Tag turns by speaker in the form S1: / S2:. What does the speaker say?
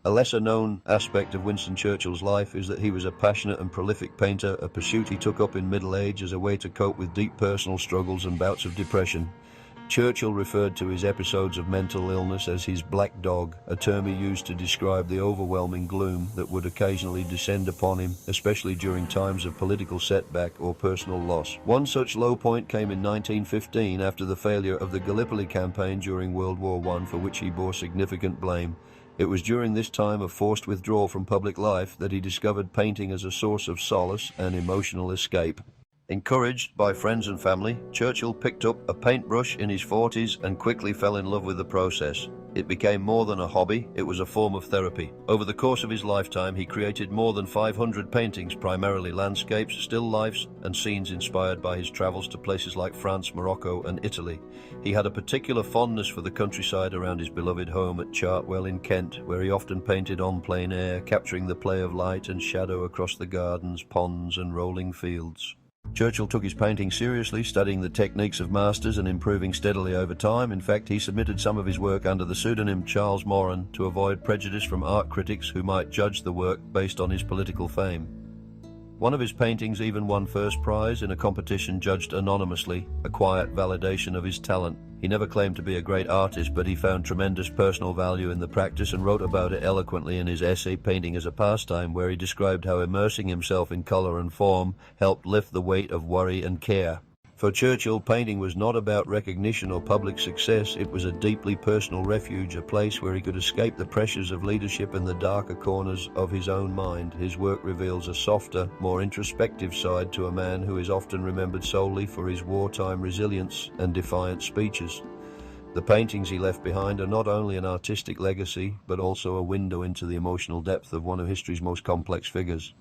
S1: A lesser-known aspect of Winston Churchill's life is that he was a passionate and prolific painter, a pursuit he took up in middle age as a way to cope with deep personal struggles and bouts of depression. Churchill referred to his episodes of mental illness as his black dog, a term he used to describe the overwhelming gloom that would occasionally descend upon him, especially during times of political setback or personal loss. One such low point came in 1915 after the failure of the Gallipoli campaign during World War I, for which he bore significant blame. It was during this time of forced withdrawal from public life that he discovered painting as a source of solace and emotional escape. Encouraged by friends and family, Churchill picked up a paintbrush in his 40s and quickly fell in love with the process. It became more than a hobby, it was a form of therapy. Over the course of his lifetime, he created more than 500 paintings, primarily landscapes, still lifes, and scenes inspired by his travels to places like France, Morocco, and Italy. He had a particular fondness for the countryside around his beloved home at Chartwell in Kent, where he often painted on plein air, capturing the play of light and shadow across the gardens, ponds, and rolling fields. Churchill took his painting seriously, studying the techniques of masters and improving steadily over time. In fact, he submitted some of his work under the pseudonym Charles Moran to avoid prejudice from art critics who might judge the work based on his political fame. One of his paintings even won first prize in a competition judged anonymously, a quiet validation of his talent. He never claimed to be a great artist, but he found tremendous personal value in the practice and wrote about it eloquently in his essay Painting as a Pastime, where he described how immersing himself in colour and form helped lift the weight of worry and care. For Churchill, painting was not about recognition or public success. It was a deeply personal refuge, a place where he could escape the pressures of leadership and the darker corners of his own mind. His work reveals a softer, more introspective side to a man who is often remembered solely for his wartime resilience and defiant speeches. The paintings he left behind are not only an artistic legacy, but also a window into the emotional depth of one of history's most complex figures.